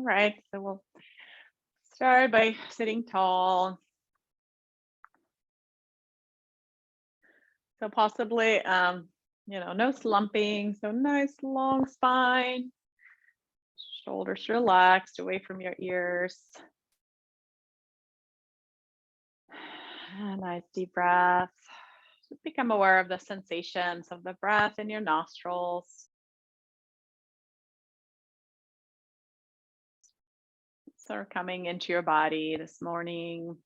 right, so we'll start by sitting tall. So possibly, no slumping. So nice long spine, shoulders relaxed away from your ears. Nice deep breath. Just become aware of the sensations of the breath in your nostrils. Sort of coming into your body this morning.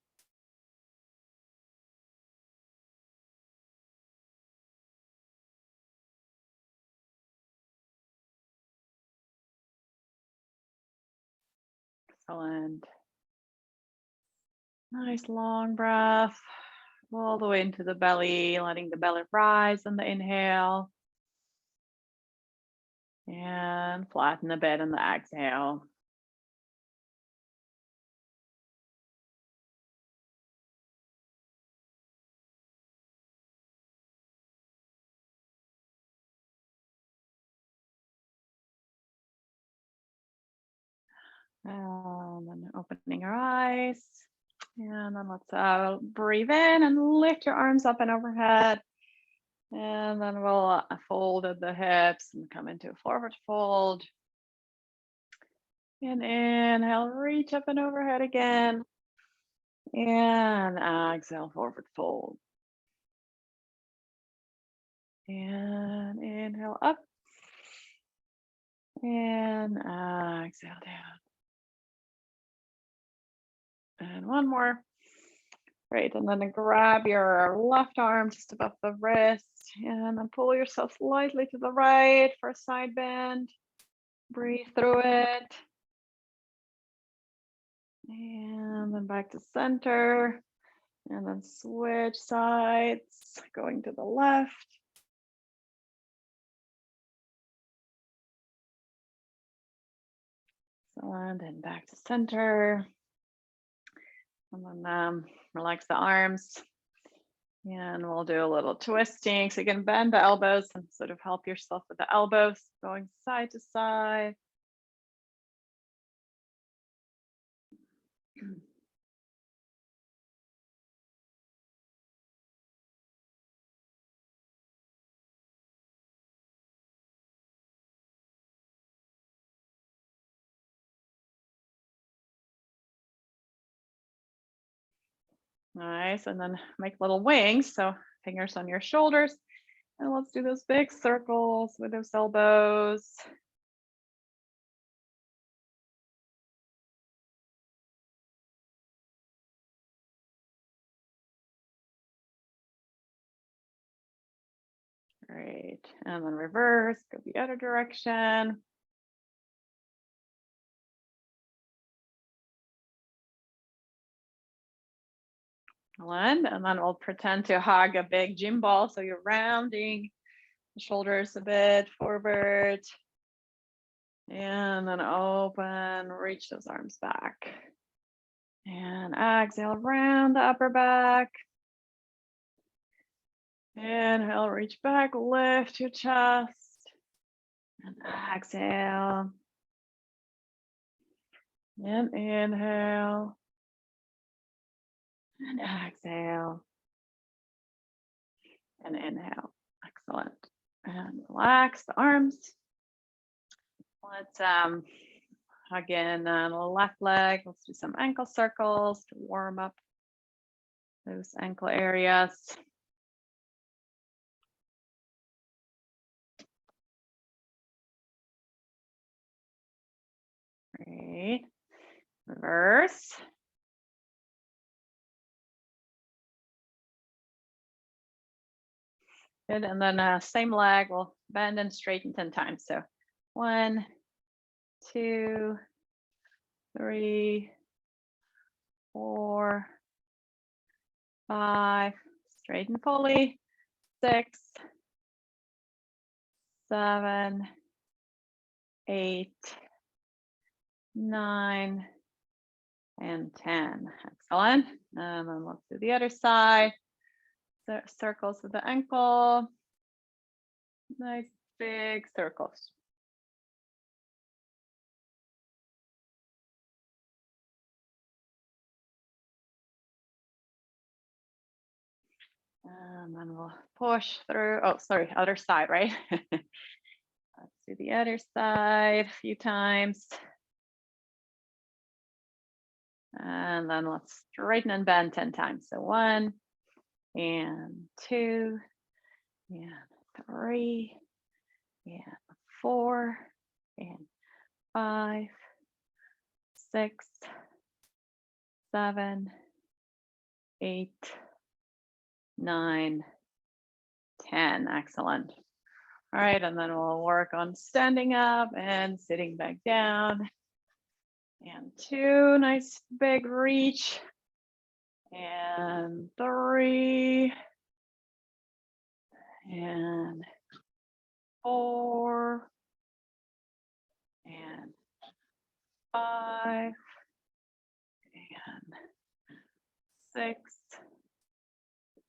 Excellent. Nice long breath all the way into the belly, letting the belly rise on the inhale and flatten a bit on the exhale. And then opening our eyes. And then let's breathe in and lift your arms up and overhead. And then we'll fold at the hips and come into a forward fold. And inhale, reach up and overhead again. And exhale, forward fold. And inhale up. And exhale down. And one more. Great. And then grab your left arm just above the wrist and then pull yourself slightly to the right for a side bend. Breathe through it. And then back to center. And then switch sides, going to the left. And then back to center. And then relax the arms. And we'll do a little twisting. So you can bend the elbows and sort of help yourself with the elbows, going side to side. Nice. And then make little wings. So fingers on your shoulders. And let's do those big circles with those elbows. Great. And then reverse, go the other direction. And then we'll pretend to hug a big gym ball. So you're rounding the shoulders a bit forward. And then open, reach those arms back. And exhale, round the upper back. Inhale, reach back, lift your chest. And exhale. And inhale. And exhale. And inhale. Excellent. And relax the arms. Let's hug in on the left leg. Let's do some ankle circles to warm up those ankle areas. Great. Reverse. Good. And then same leg, we'll bend and straighten 10 times. So 1, 2, 3, 4, 5, straighten fully. 6, 7, 8, 9, and 10. Excellent. And then let's do the other side. So circles with the ankle. Nice big circles. And then we'll push through. Oh, sorry, other side, right? Let's do the other side a few times. And then let's straighten and bend 10 times. So 1 and 2 and 3 and 4 and 5, 6, 7, 8, 9, 10. Excellent. All right, and then we'll work on standing up and sitting back down. And 2, nice big reach. And 3. And 4. And 5. And 6.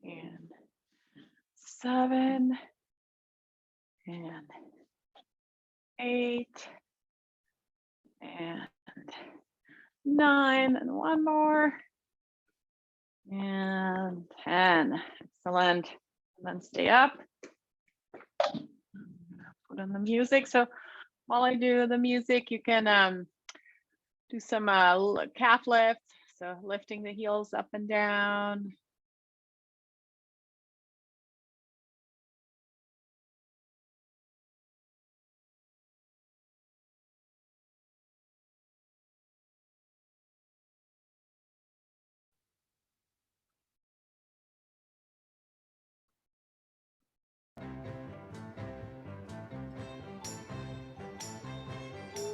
And 7. And 8. And 9. And one more. And 10. Excellent. And then stay up. Put on the music. So while I do the music, you can do some calf lifts. So lifting the heels up and down.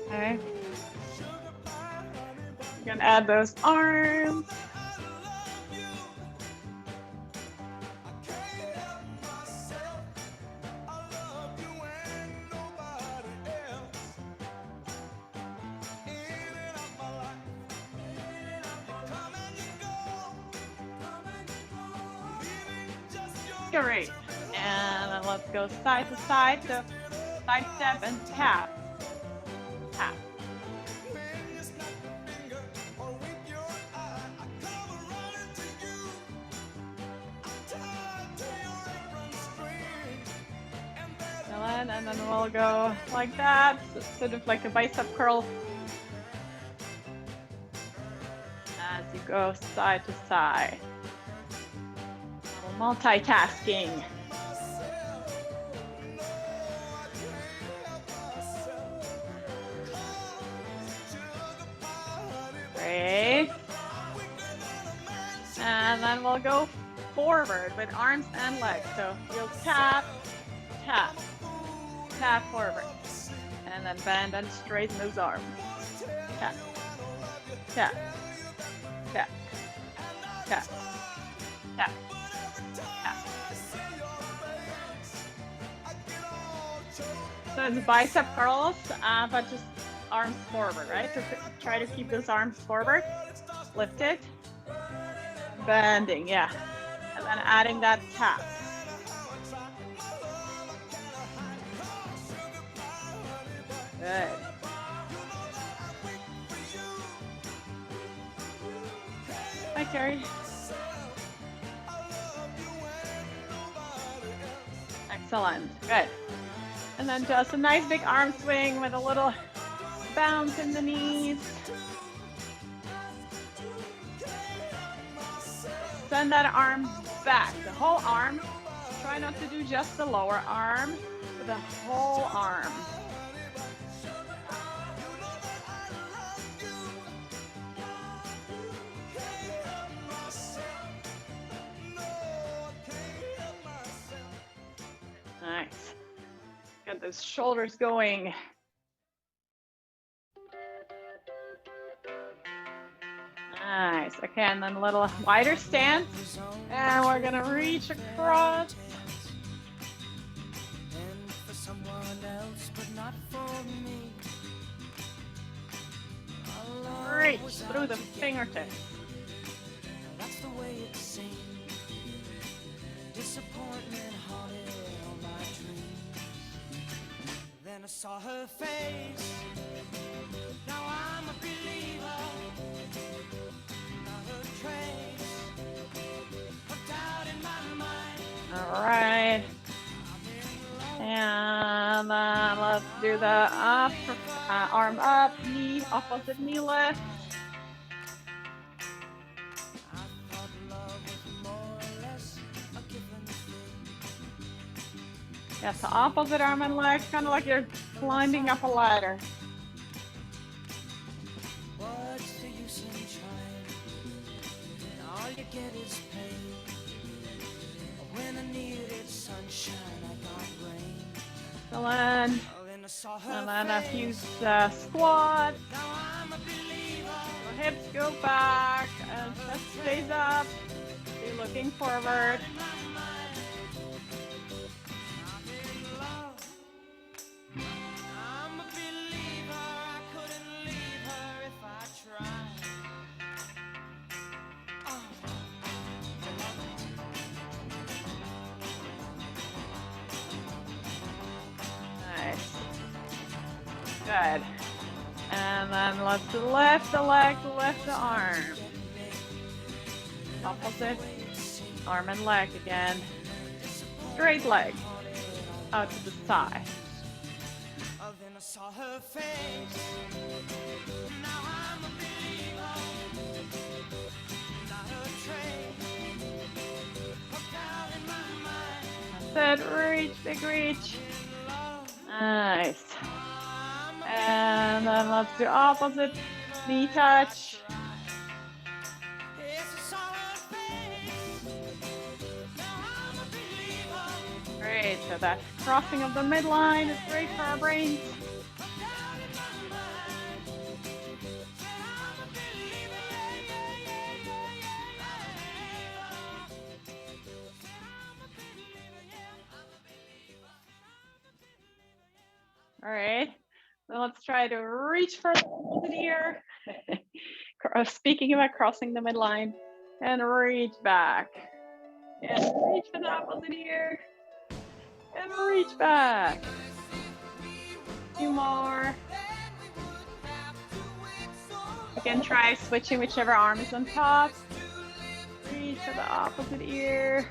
Okay. You can add those arms. Great. And then let's go side to side. So side step and tap. Tap. And then we'll go like that, so sort of like a bicep curl as you go side to side. Multitasking. Great. And then we'll go forward with arms and legs. So you'll tap, tap, tap forward. And then bend and straighten those arms. Tap, tap, tap, tap, tap. So it's bicep curls, but just arms forward, right? So try to keep those arms forward, lifted, bending, yeah. And then adding that tap. Good. Hi, Carrie. Excellent, good. And then just a nice big arm swing with a little bounce in the knees. Send that arm back, the whole arm. Try not to do just the lower arm, but the whole arm. Nice. Get those shoulders going. Nice. Okay, and then a little wider stance. And we're gonna reach across. And for someone else, but not for me. Reach through the fingertips. That's the way it seems. Disappointment haunted all my dreams. Then I saw her face. Now I'm a believer. Not a trace of doubt in my mind. right. And then let's do the up, arm up, knee, opposite knee lift. Yes, the opposite arm and leg, kind of like you're climbing up a ladder. What's the use in trying? All you get is pain. When I needed sunshine, I got rain. Excellent. And then a few squats. So hips go back and chest stays up. You're looking forward. Good. And then let's lift the leg, lift the arm. Opposite arm and leg again. Straight leg out to the side. Then I saw her face. Now I'm a believer. Not a trace. Out in my mind. That's it. Reach, big reach. Nice. And then let's do opposite knee touch. Great, so that crossing of the midline is great for our brains. All right. So let's try to reach for the opposite ear. Speaking about crossing the midline, and reach back. And reach for the opposite ear. And reach back. A few more. You can try switching whichever arm is on top. Reach for the opposite ear.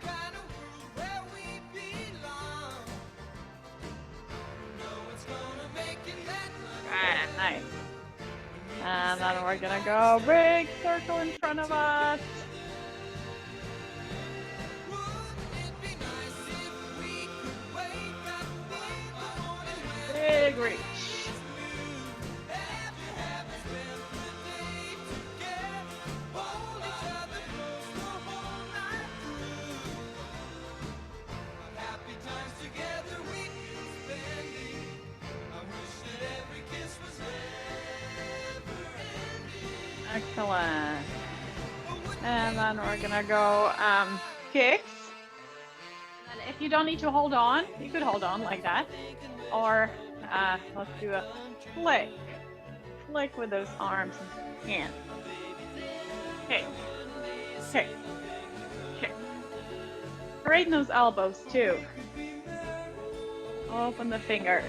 Nice. And then we're gonna go big circle in front of us. Big reach. Excellent. And then we're gonna go kicks. And if you don't need to hold on, you could hold on like that. Or let's do a flick. Flick with those arms and hands. Kick. Kick. Kick. Straighten those elbows too. Open the fingers.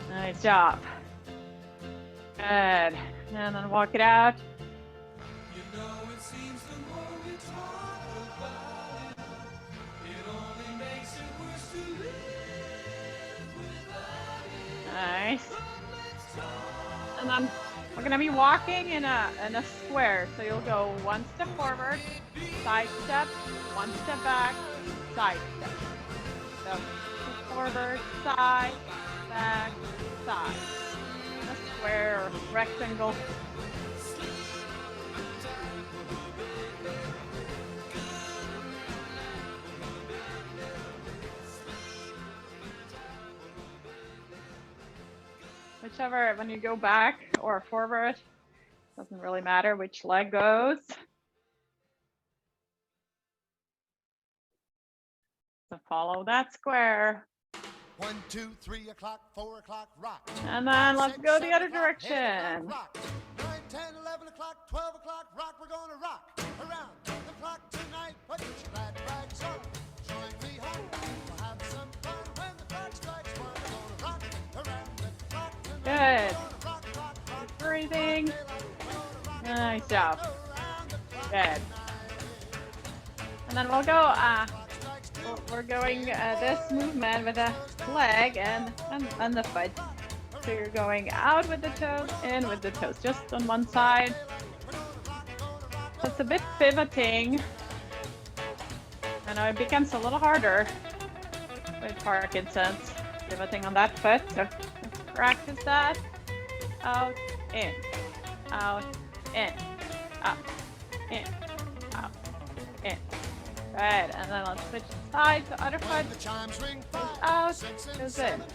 Nice job. Good. And then walk it out. You know, it seems the more we talk about it only makes it worse to live without it. Nice. And then we're gonna be walking in a square. So you'll go one step forward, side step, one step back, side step. So forward, side, back, side. A square or rectangle. Whichever, when you go back or forward, doesn't really matter which leg goes. So follow that square. 1, 2, 3 o'clock, 4 o'clock, rock. And then let's go the other direction. 9, 10, 11 o'clock, 12 o'clock, rock. We're gonna rock around the clock tonight. Put your glad rags on. Join me home. We'll have some fun when the clock strikes 1. We're gonna Nice job. Good. And then we'll go, we're going this movement with the leg and the foot. So you're going out with the toes, in with the toes, just on one side. So it's a bit pivoting. I know it becomes a little harder with Parkinson's, pivoting on that foot. So practice that. Out, in, out, in, up, in, out, in. Good, and then let's switch side to other foot. The chimes ring Goes 5, out, 6, and goes 7. in.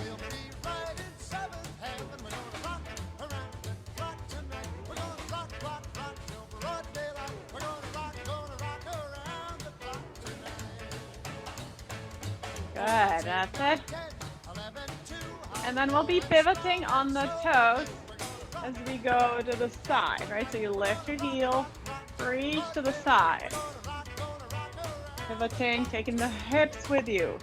We'll be right in 7th heaven. We're gonna rock around the clock tonight. We're gonna rock, rock, rock till broad daylight. We're gonna rock around the clock tonight. Good, that's it. 10, 11, 2, And then we'll be pivoting on the toes as we go to the side, right? So you lift your heel, reach to the side. Pivoting, taking the hips with you.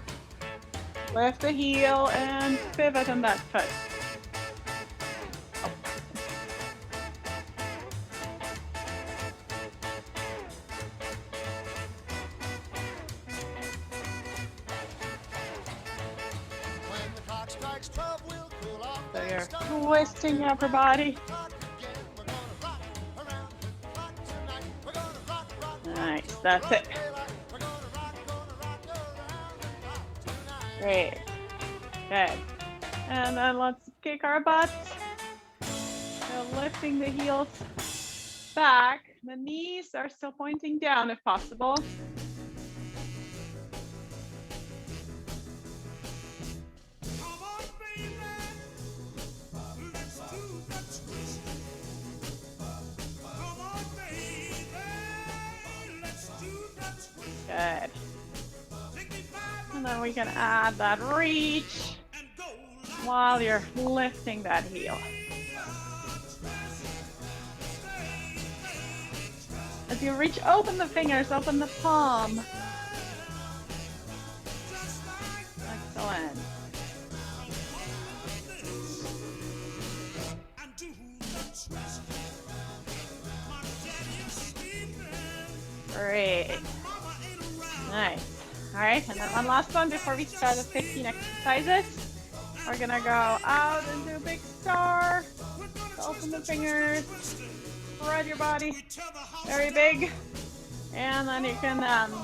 Lift the heel and pivot on that foot. when the clock strikes 12, we'll cool off. So and you're start twisting your upper body. rock again. We're gonna rock around the clock tonight. We're gonna rock, rock, Nice, that's it. daylight. We're gonna rock around the clock tonight. Great. Good. And then let's kick our butts. So lifting the heels back. The knees are still pointing down if possible. Come on, baby, let's do the twist. Come on, baby, let's do the twist. Good. Take me by And then we can add that reach and go while you're lifting that heel. As you reach, open the fingers, open the palm. Excellent. and do the twist. My daddy is sleeping, Great. mama ain't around. Nice. All right, and then one last one before we start the 15 exercises. We're gonna go out and do a big star. We're gonna So open the twist fingers, twist it. spread your body We tear the house very down. big. And then you can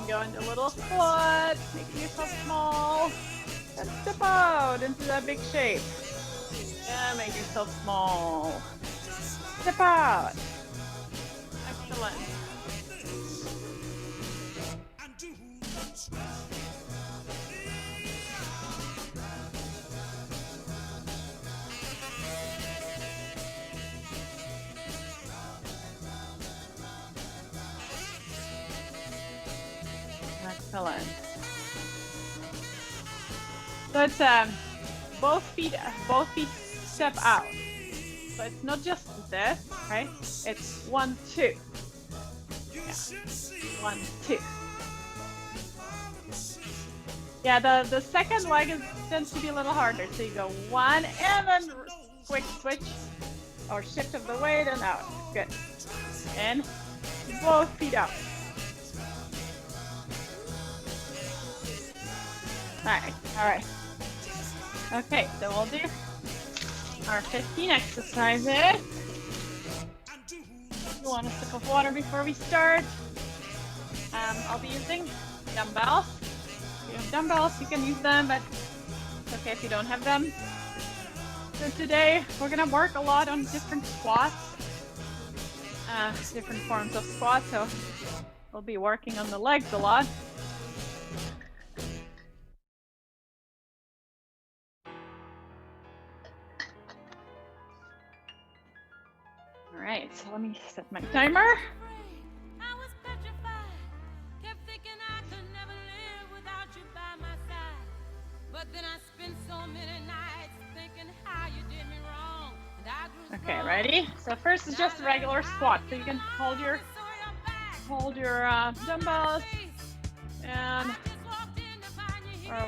go into a little squat, making yourself small. And step out into that big shape. And make yourself small. Step out. Excellent. And do the twist. Excellent. So it's both feet step out. So it's not just this, right? It's 1, 2. You should see 1, 2. Yeah, the second leg tends to be a little harder. So you go 1 and then quick switch or shift of the weight and out. Good. And both feet out. All right. Okay, so we'll do our 15 exercises. You want a sip of water before we start? I'll be using dumbbells. If you have dumbbells, you can use them, but it's okay if you don't have them. So today, we're gonna work a lot on different squats, different forms of squats, so we'll be working on the legs a lot. All right, so let me set my timer. I was petrified, kept thinking I could never live without you by my side. But then I spent so many nights thinking how you did me wrong. And I grew Okay, strong. ready? So first is just a regular squat. So you can hold your dumbbells, and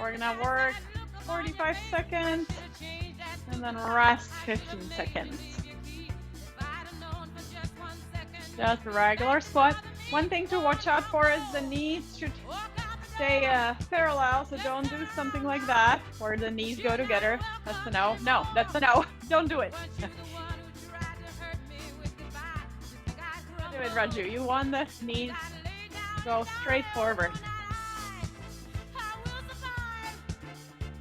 we're gonna work 45 seconds and then rest 15 seconds. Just a regular squat. One thing to watch out for is the knees should stay parallel, so don't do something like that where the knees go together. That's a no. No, that's a no. Don't do it. Don't do it, Raju. You want the knees to go straight forward.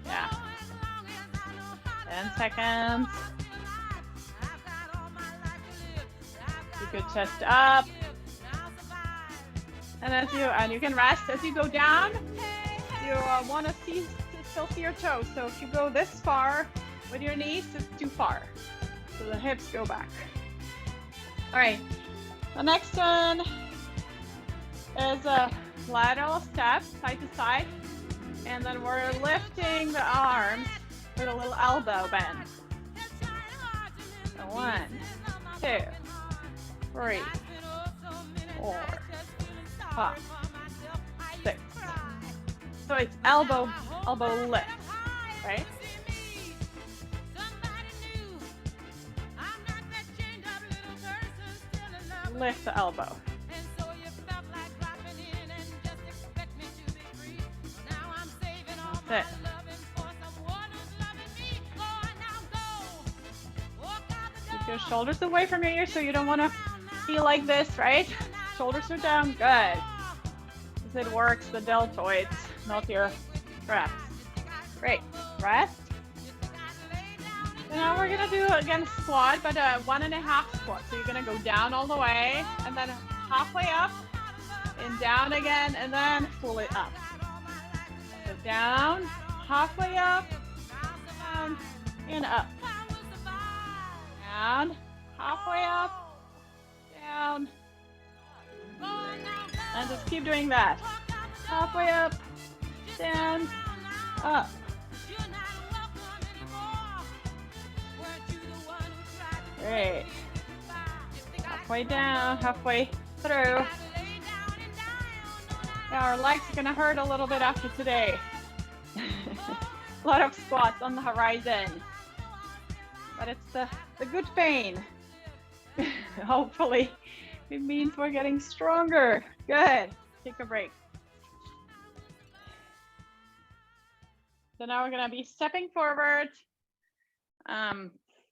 Yeah. 10 seconds. Keep your chest up. And you can rest as you go down. You want to still see your toes. So if you go this far with your knees, it's too far. So the hips go back. All right. The next one is a lateral step, side to side. And then we're lifting the arms with a little elbow bend. So 1, 2, 3, 4, 5, 6. So it's elbow lift, right? Lift the elbow. That's it. Keep your shoulders away from your ears so you don't want to feel like this, right? Shoulders are down, good. As it works the deltoids, not your traps. Great, rest. So now we're gonna do again squat, but a 1.5 squat. So you're gonna go down all the way, and then halfway up, and down again, and then pull it up. So down, halfway up, down, and up. Down, halfway up, down, and just keep doing that. Halfway up, down, up. Great. Halfway down, halfway through. Yeah, our legs are gonna hurt a little bit after today. A lot of squats on the horizon. But it's the good pain. Hopefully it means we're getting stronger. Good. Take a break. So now we're gonna be stepping forward.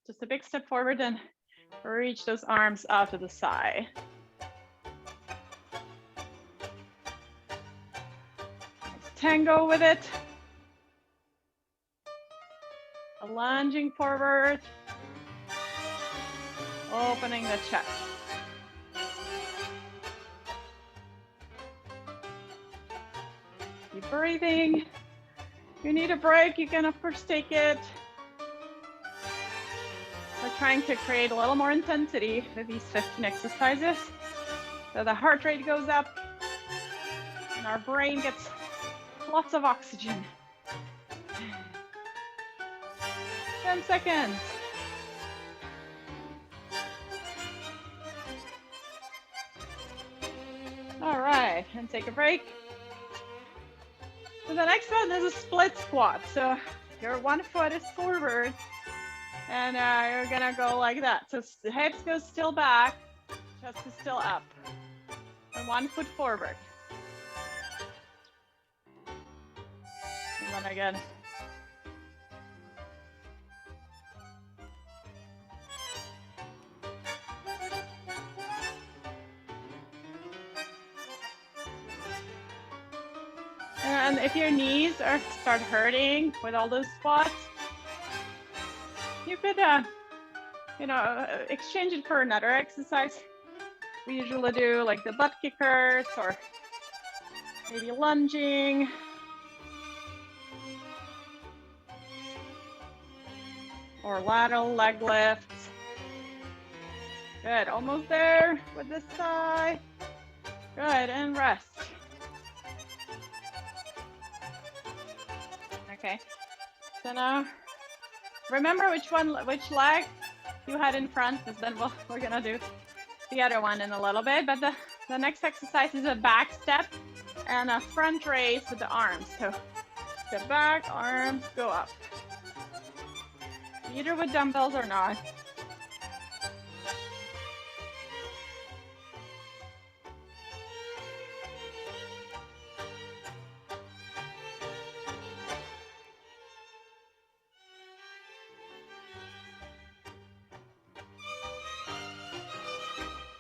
Just a big step forward and reach those arms out to the side. Tango with it. Lunging forward. Opening the chest. Keep breathing. If you need a break, you can of course take it. We're trying to create a little more intensity with these 15 exercises. So the heart rate goes up and our brain gets lots of oxygen. 10 seconds. All right, and take a break. So the next one is a split squat. So your one foot is forward and you're gonna go like that. So the hips go still back, chest is still up. And 1 foot forward. And then again. And if your knees start hurting with all those squats, you could, exchange it for another exercise. We usually do like the butt kickers or maybe lunging. Or lateral leg lifts. Good, almost there with this side. Good, and rest. Okay, so now remember which leg you had in front, because then we're gonna do the other one in a little bit. But the next exercise is a back step and a front raise with the arms. So step back, arms go up. Either with dumbbells or not.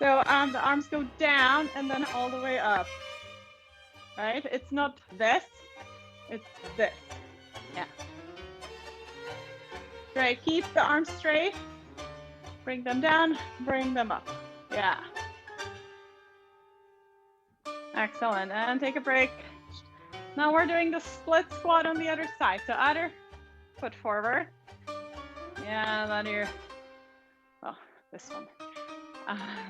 So the arms go down and then all the way up, right? It's not this, it's this. Yeah. Great, keep the arms straight. Bring them down, bring them up. Yeah. Excellent, and take a break. Now we're doing the split squat on the other side. So other foot forward. Yeah, then you're, oh, this one.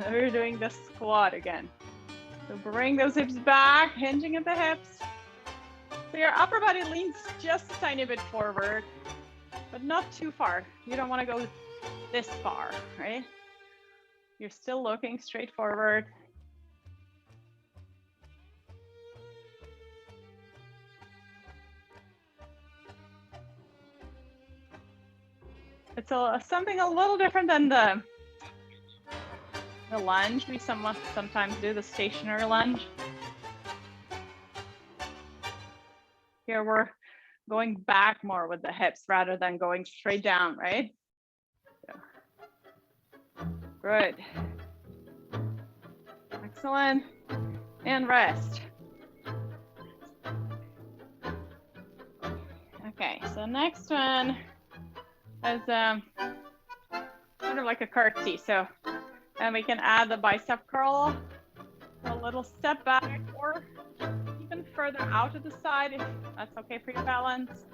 We're doing the squat again. So bring those hips back, hinging at the hips. So your upper body leans just a tiny bit forward, but not too far. You don't want to go this far, right? You're still looking straight forward. It's something a little different than the lunge. We sometimes do the stationary lunge. Here we're going back more with the hips rather than going straight down, right? So, good. Excellent. And rest. Okay, so next one is sort of like a curtsy. So, and we can add the bicep curl, a little step back or even further out to the side if that's okay for your balance.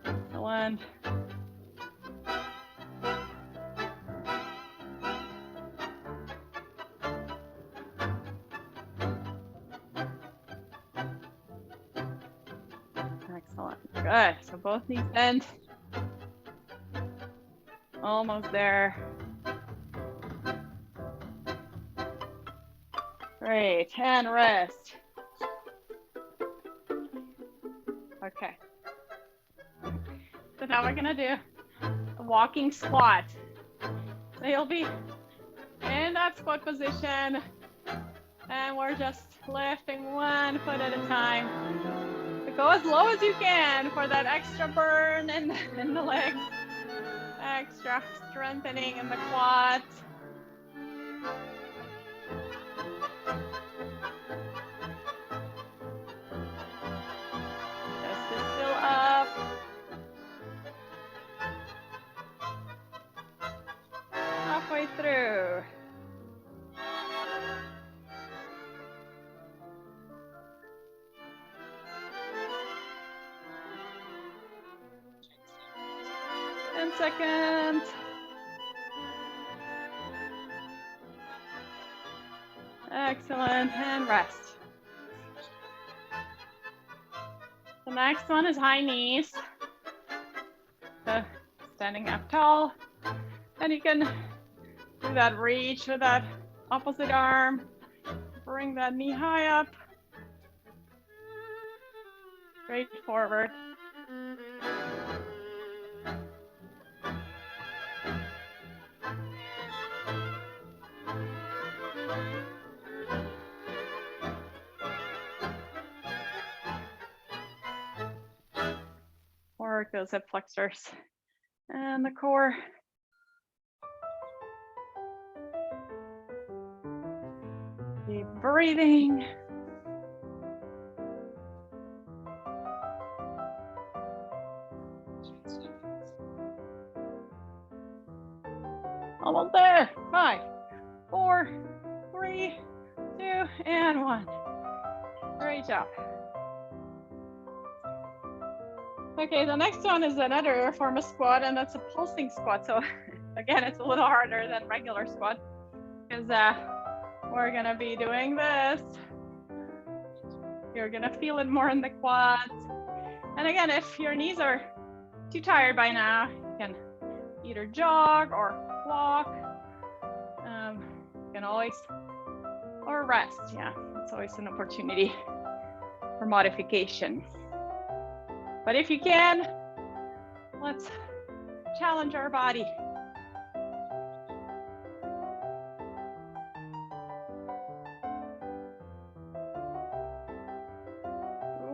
Excellent. Excellent. Good. So both knees bent. Almost there. Great. And rest. Okay. So now we're gonna do a walking squat. So you'll be in that squat position, and we're just lifting one foot at a time. So go as low as you can for that extra burn in the legs, extra strengthening in the quads. Chest is still up. Halfway through. Seconds. Excellent, and rest. The next one is high knees. So standing up tall, and you can do that reach with that opposite arm. Bring that knee high up. Straight forward. Work those hip flexors and the core. Keep breathing. Almost there. 5, 4, 3, 2, and 1. Great job. Okay, the next one is another form of squat, and that's a pulsing squat. So again, it's a little harder than regular squat because we're gonna be doing this. You're gonna feel it more in the quads. And again, if your knees are too tired by now, you can either jog or walk. You can always, or rest. Yeah, it's always an opportunity for modification. But if you can, let's challenge our body.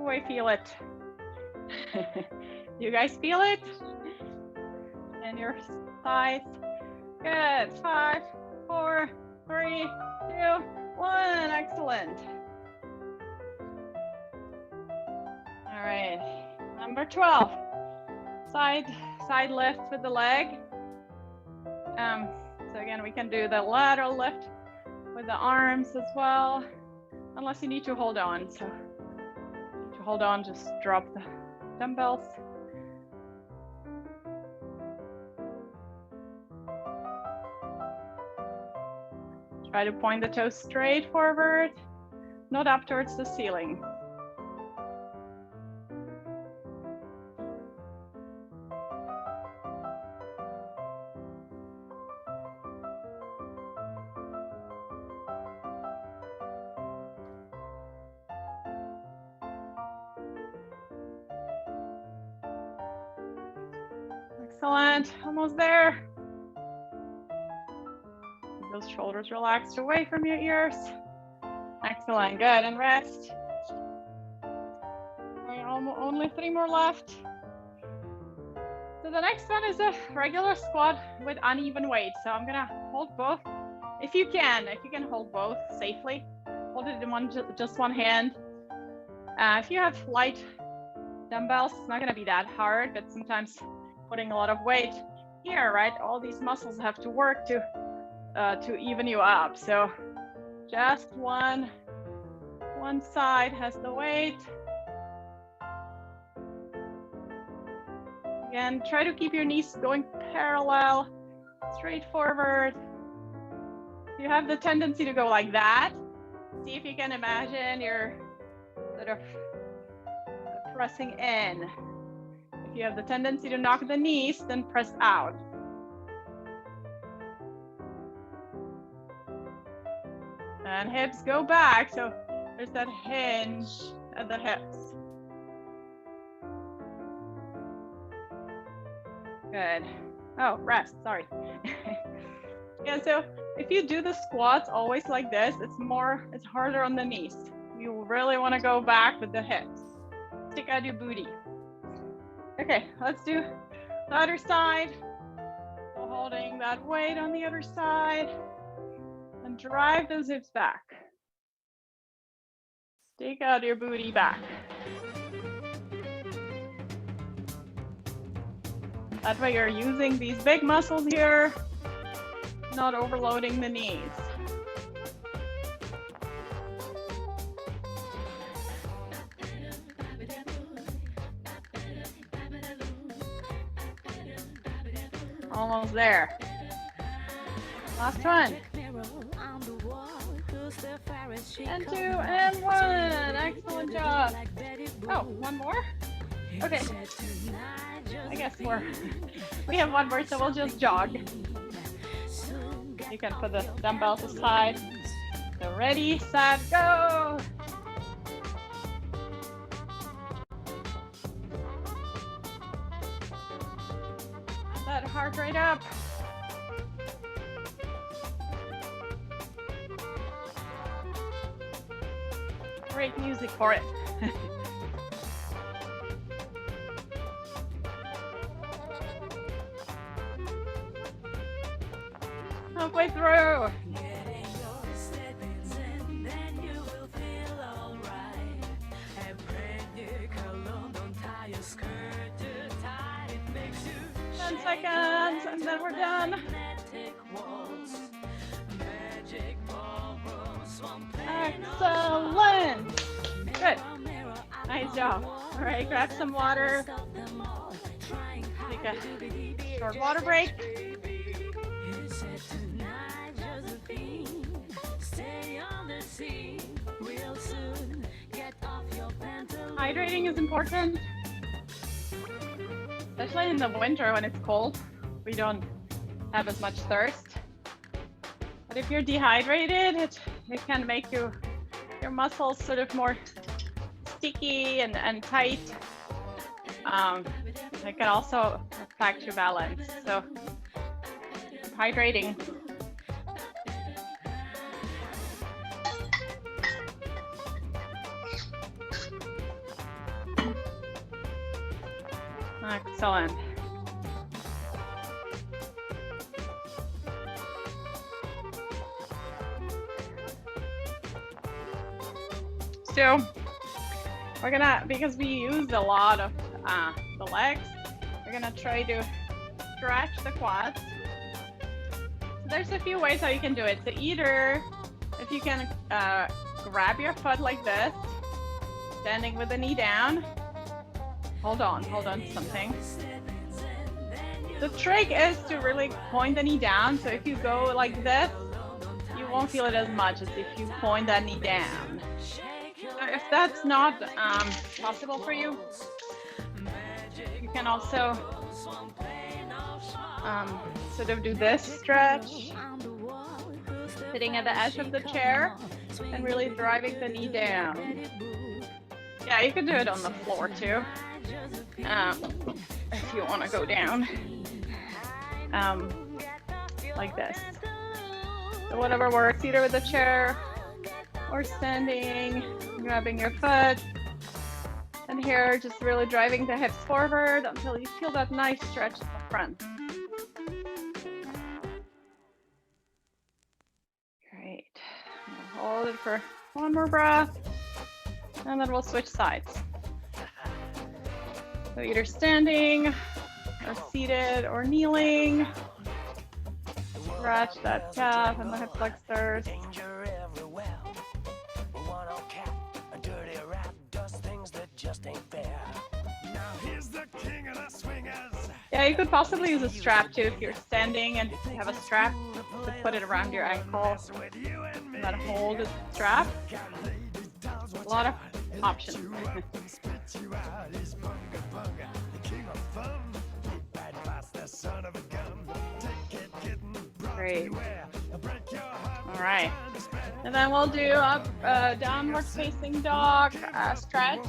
Oh, I feel it. You guys feel it? And your thighs. Good. 5, 4, 3, 2, 1. Excellent. All right. Number 12. Side lift with the leg. So again, we can do the lateral lift with the arms as well, unless you need to hold on. So to hold on, just drop the dumbbells. Try to point the toes straight forward, not up towards the ceiling. Excellent, almost there. Those shoulders relaxed away from your ears. Excellent, good, and rest. Only 3 more left. So the next one is a regular squat with uneven weight. So I'm gonna hold both. If you can hold both safely, hold it in just one hand. If you have light dumbbells, it's not gonna be that hard, but sometimes putting a lot of weight here, right? All these muscles have to work to even you up. So just one side has the weight. Again, try to keep your knees going parallel, straight forward. If you have the tendency to go like that, see if you can imagine you're sort of pressing in. If you have the tendency to knock the knees, then press out. And hips go back, so there's that hinge at the hips. Good. Oh, rest, sorry. Yeah, so if you do the squats always like this, it's harder on the knees. You really want to go back with the hips. Stick out your booty. Okay, let's do the other side. So holding that weight on the other side and drive those hips back. Stick out your booty back. That way you're using these big muscles here, not overloading the knees. Almost there. Last one. And 2 and 1. Excellent job. Oh, one more? Okay. I guess we have one more, so we'll just jog. You can put the dumbbells aside. So ready, set, go. That heart rate up. Great music for it. Halfway through. Then you will feel alright. 10 seconds, and then we're done. Excellent. Good. Nice job. All right, grab some water. Take a short water break. Hydrating is important, especially in the winter when it's cold. We don't have as much thirst. But if you're dehydrated, it can make your muscles sort of more sticky and tight. It can also affect your balance. So hydrating. Excellent. So we're gonna, because we used a lot of the legs, we're gonna try to stretch the quads. So there's a few ways how you can do it. So either if you can grab your foot like this, standing with the knee down. Hold on to something. The trick is to really point the knee down. So if you go like this, you won't feel it as much as if you point that knee down. So if that's not possible for you, you can also sort of do this stretch, sitting at the edge of the chair and really driving the knee down. Yeah, you can do it on the floor too, if you want to go down, like this. So whatever works, either with the chair or standing, grabbing your foot. And here, just really driving the hips forward until you feel that nice stretch in the front. Great. Hold it for one more breath, and then we'll switch sides. So either standing, or seated, or kneeling. Stretch that calf and the hip flexors. Yeah, you could possibly use a strap too if you're standing and you have a strap to put it around your ankle. And then hold the strap. A lot of options. Great. All right. And then we'll do a downward facing dog stretch.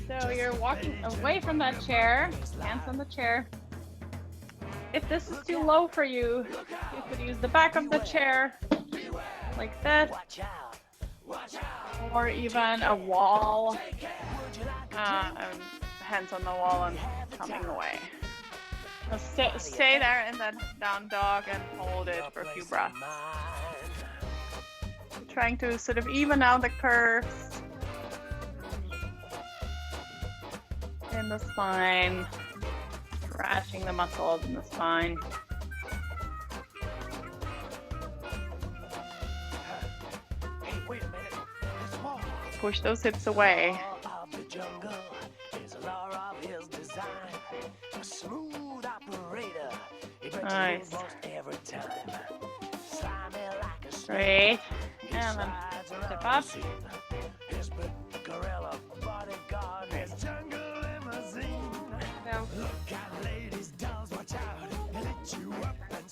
So you're walking away from that chair, hands on the chair. If this is too low for you, you could use the back of the chair like this, or even a wall, hands on the wall and coming away. So stay there in that down dog and hold it for a few breaths. Trying to sort of even out the curves in the spine, stretching the muscles in the spine. Hey, wait a minute. There's more. Push those hips away. Nice. Great. And then step up.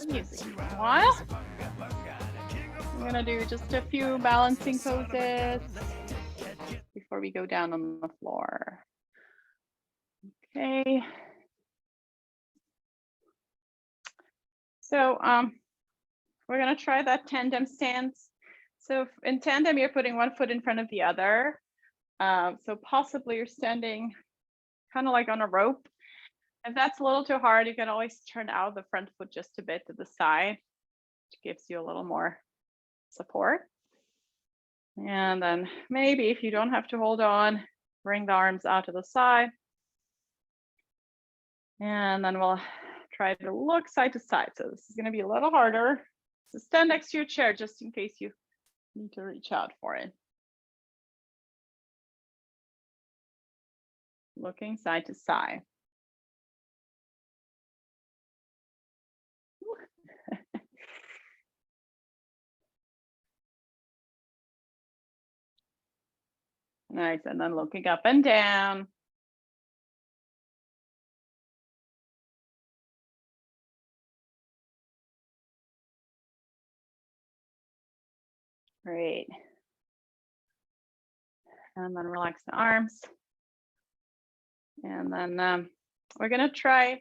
Music for a while. I'm gonna do just a few balancing poses before we go down on the floor. Okay. So we're gonna try that tandem stance. So in tandem, you're putting one foot in front of the other. So possibly you're standing kind of like on a rope. If that's a little too hard, you can always turn out the front foot just a bit to the side, which gives you a little more support. And then maybe if you don't have to hold on, bring the arms out to the side. And then we'll try to look side to side. So this is going to be a little harder. So stand next to your chair just in case you need to reach out for it. Looking side to side. Nice, and then looking up and down. Great. And then relax the arms. And then we're gonna try,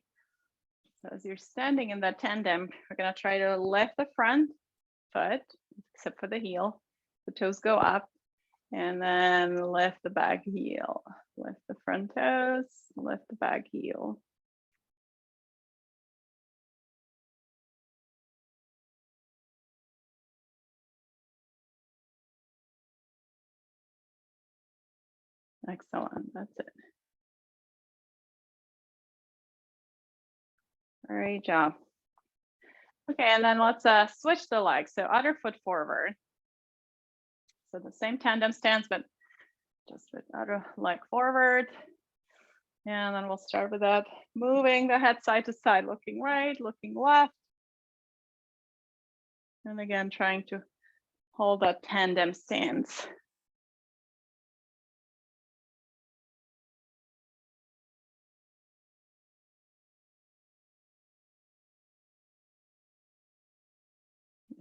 so as you're standing in that tandem, we're gonna try to lift the front foot, except for the heel. The toes go up. And then lift the back heel, lift the front toes, lift the back heel. Excellent. That's it. Great job. Okay, and then let's switch the legs. So other foot forward. So the same tandem stance, but just with other leg forward. And then we'll start with that, moving the head side to side, looking right, looking left. And again, trying to hold that tandem stance.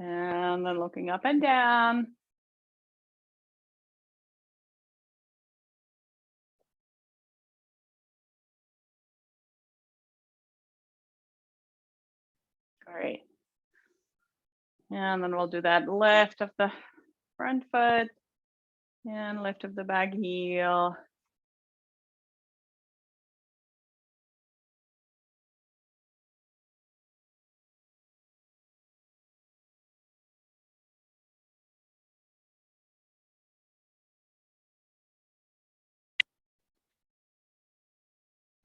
And then looking up and down. Great. And then we'll do that lift of the front foot and lift of the back heel.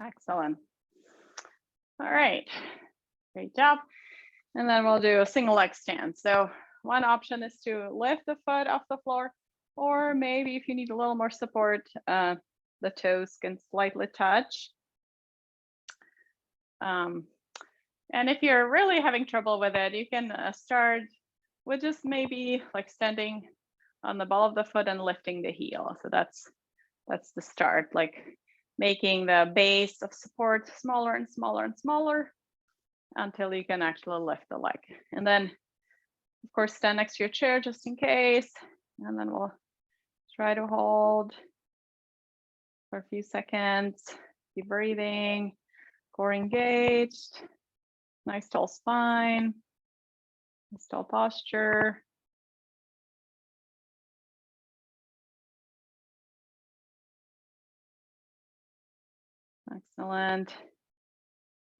Excellent. All right, great job. And then we'll do a single leg stance. So one option is to lift the foot off the floor, or maybe if you need a little more support, the toes can slightly touch. And if you're really having trouble with it, you can start with just maybe like standing on the ball of the foot and lifting the heel. So that's the start, like making the base of support smaller and smaller and smaller until you can actually lift the leg. And then, of course, stand next to your chair just in case. And then we'll try to hold for a few seconds. Keep breathing, core engaged, nice tall spine, nice tall posture. Excellent.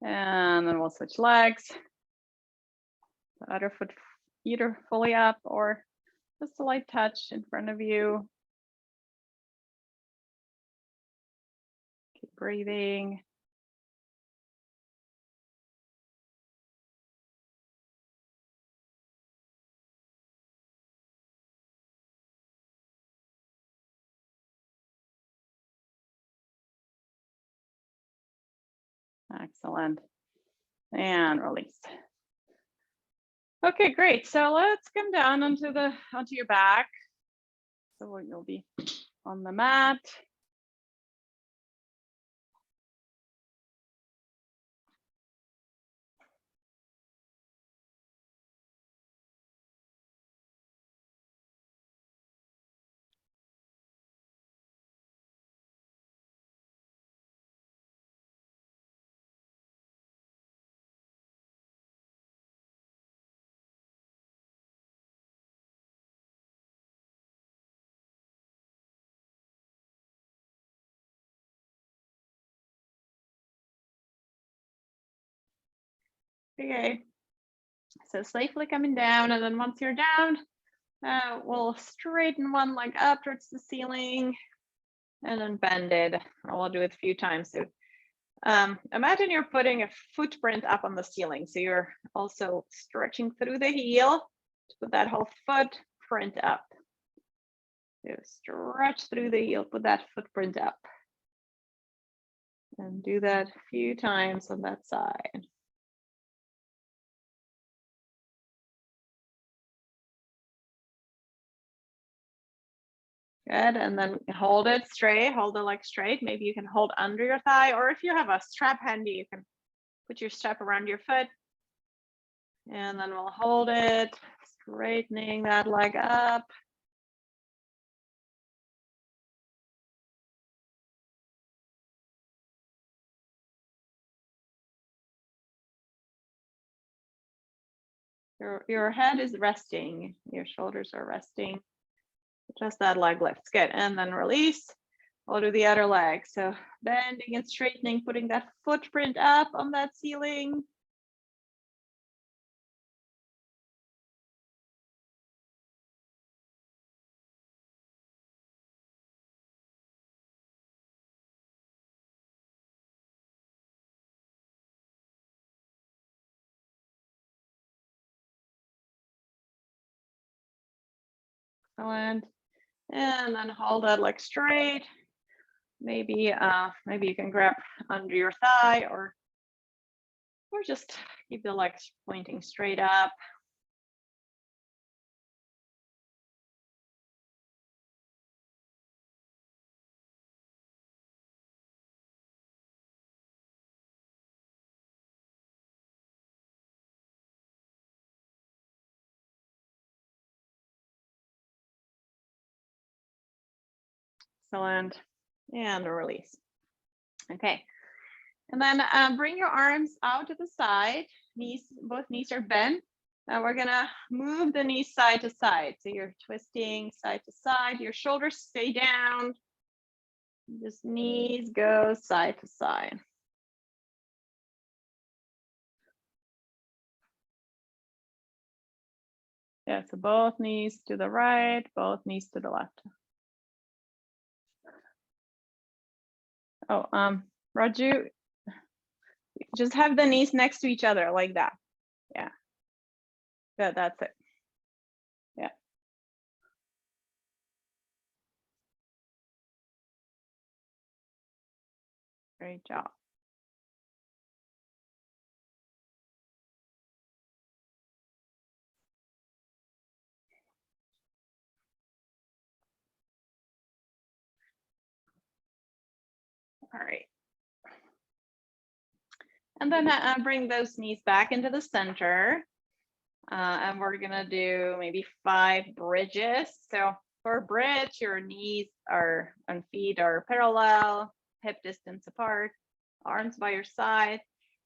And then we'll switch legs. The other foot either fully up or just a light touch in front of you. Keep breathing. Excellent. And release. Okay, great. So let's come down onto your back. So you'll be on the mat. Okay. So safely coming down, and then once you're down, we'll straighten one leg up towards the ceiling and then bend it. I'll do it a few times. So imagine you're putting a footprint up on the ceiling. So you're also stretching through the heel to put that whole footprint up. So stretch through the heel, put that footprint up. And do that a few times on that side. Good, and then hold it straight, hold the leg straight. Maybe you can hold under your thigh, or if you have a strap handy, you can put your strap around your foot. And then we'll hold it, straightening that leg up. Your head is resting, your shoulders are resting. Just that leg lifts, good. And then release. We'll do the other leg. So bending and straightening, putting that footprint up on that ceiling. Excellent. And then hold that leg straight. Maybe you can grab under your thigh or just keep the legs pointing straight up. Excellent. And release. Okay. And then bring your arms out to the side. Both knees are bent. Now we're gonna move the knees side to side. So you're twisting side to side. Your shoulders stay down. Just knees go side to side. Yeah, so both knees to the right, both knees to the left. Oh, Raju, just have the knees next to each other like that. Yeah. Good, that's it. Yeah. Great job. All right. And then bring those knees back into the center. And we're gonna do maybe 5 bridges. So for a bridge, your knees and feet are parallel, hip distance apart, arms by your side.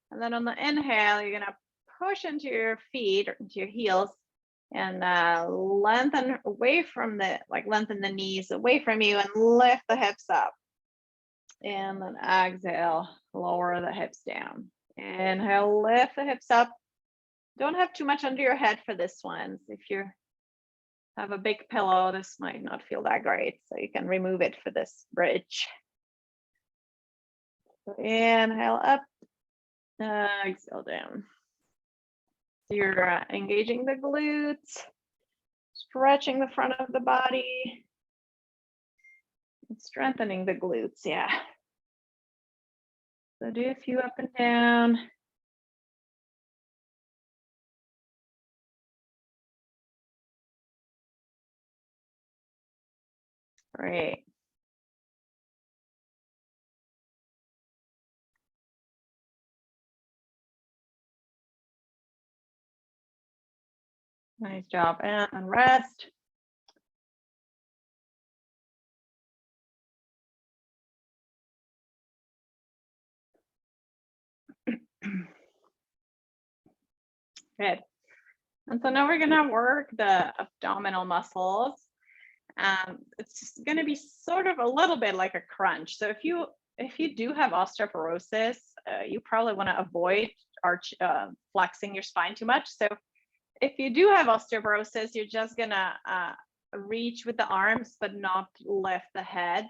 And then on the inhale, you're gonna push into your feet or into your heels and lengthen the knees away from you and lift the hips up. And then exhale, lower the hips down. Inhale, lift the hips up. Don't have too much under your head for this one. If you have a big pillow, this might not feel that great. So you can remove it for this bridge. So inhale up, exhale down. So you're engaging the glutes, stretching the front of the body, and strengthening the glutes, yeah. So do a few up and down. Great. Nice job. And rest. Good. And so now we're gonna work the abdominal muscles. It's gonna be sort of a little bit like a crunch. So if you do have osteoporosis, you probably want to avoid flexing your spine too much. So if you do have osteoporosis, you're just gonna reach with the arms, but not lift the head.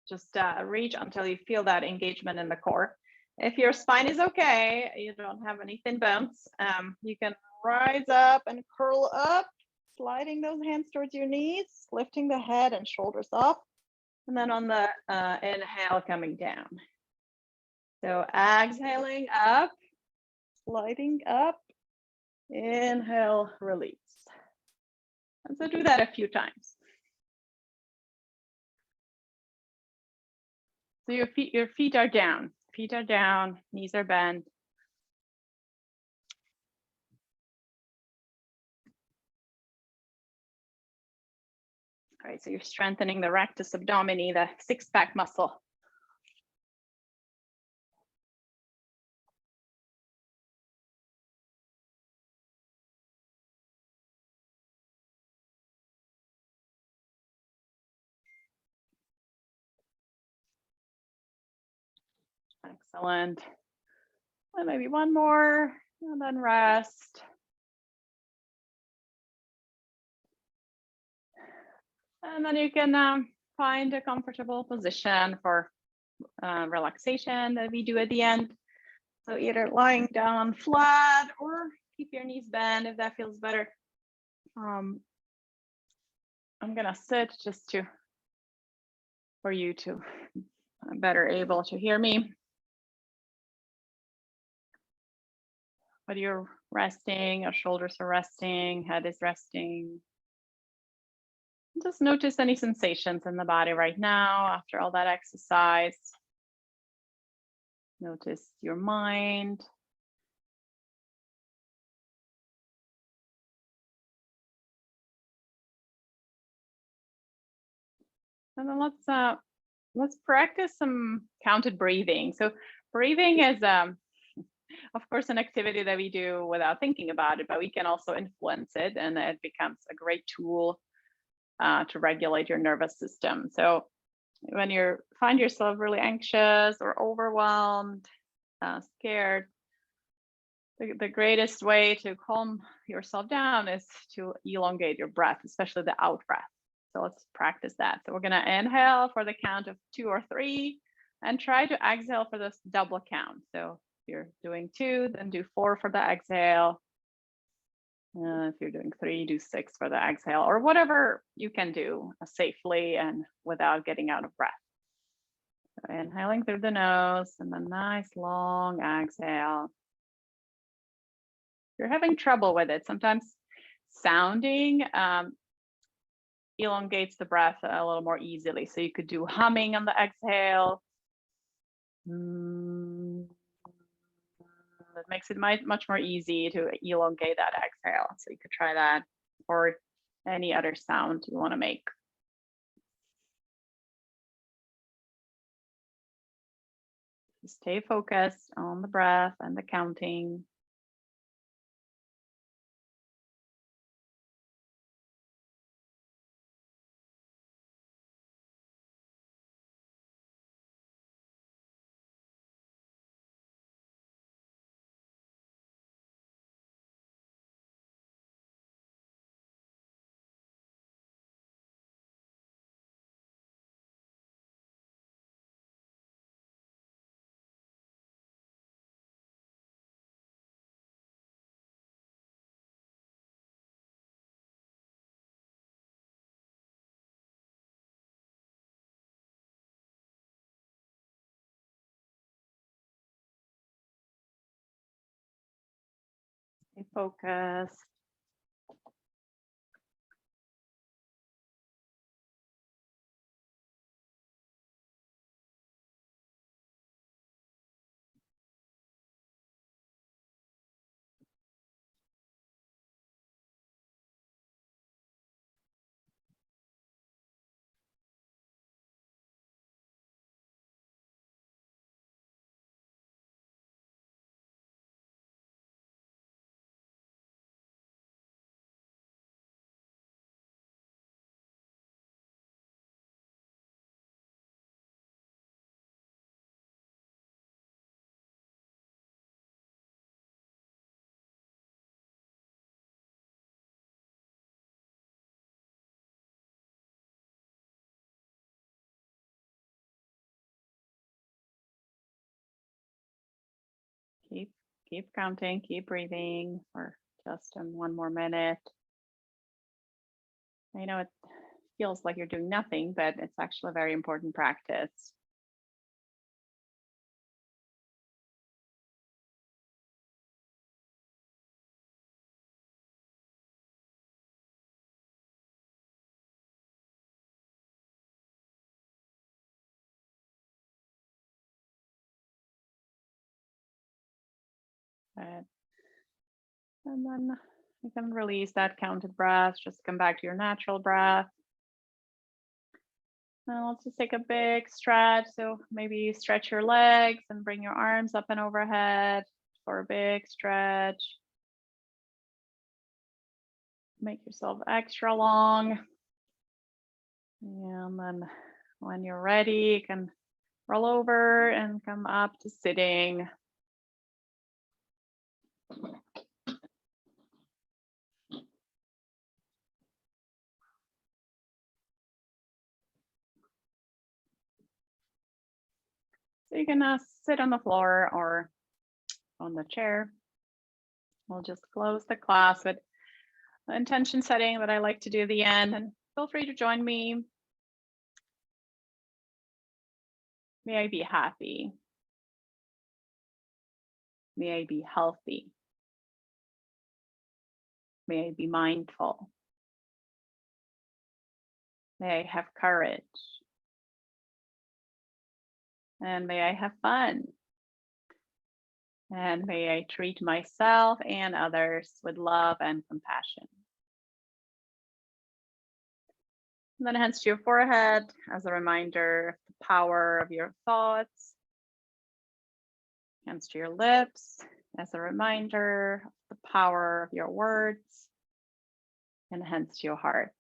Just reach until you feel that engagement in the core. If your spine is okay, you don't have any thin bones, you can rise up and curl up, sliding those hands towards your knees, lifting the head and shoulders up. And then on the inhale, coming down. So exhaling up, sliding up, inhale, release. And so do that a few times. So your feet are down. Feet are down, knees are bent. All right, so you're strengthening the rectus abdomini, the six-pack muscle. Excellent. And maybe one more, and then rest. And then you can find a comfortable position for relaxation that we do at the end. So either lying down flat or keep your knees bent if that feels better. I'm gonna sit just for you to better able to hear me. But you're resting, your shoulders are resting, head is resting. Just notice any sensations in the body right now after all that exercise. Notice your mind. And then let's practice some counted breathing. So breathing is of course an activity that we do without thinking about it, but we can also influence it, and it becomes a great tool to regulate your nervous system. So when you find yourself really anxious or overwhelmed, scared, the greatest way to calm yourself down is to elongate your breath, especially the out breath. So let's practice that. So we're going to inhale for the count of 2 or 3 and try to exhale for this double count. So if you're doing 2, then do 4 for the exhale. If you're doing 3, do 6 for the exhale, or whatever you can do safely and without getting out of breath. So inhaling through the nose and then nice long exhale. If you're having trouble with it, sometimes sounding elongates the breath a little more easily. So you could do humming on the exhale. That makes it much more easy to elongate that exhale. So you could try that, or any other sound you want to make. Stay focused on the breath and the counting. Stay focused. Keep counting, keep breathing for just 1 more minute. I know it feels like you're doing nothing, but it's actually a very important practice. Good. And then you can release that counted breath, just come back to your natural breath. Now let's just take a big stretch. So maybe stretch your legs and bring your arms up and overhead for a big stretch. Make yourself extra long. And then when you're ready, you can roll over and come up to sitting. So you can sit on the floor or on the chair. We'll just close the class with the intention setting that I like to do at the end. And feel free to join me. May I be happy. May I be healthy. May I be mindful. May I have courage. And may I have fun. And may I treat myself and others with love and compassion. And then hands to your forehead as a reminder of the power of your thoughts. Hands to your lips as a reminder of the power of your words. And hands to your heart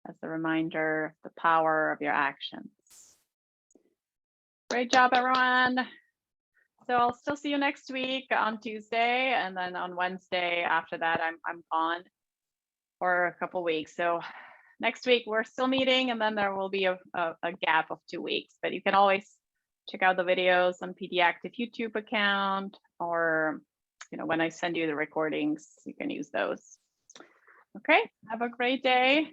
as a reminder of the power of your actions. Great job, everyone. So I'll still see you next week on Tuesday, and then on Wednesday after that, I'm gone for a couple weeks. So next week we're still meeting, and then there will be a gap of 2 weeks. But you can always check out the videos on PD Active YouTube account, or when I send you the recordings, you can use those. Okay, have a great day.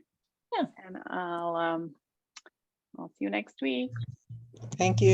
Yeah. And I'll see you next week. Thank you.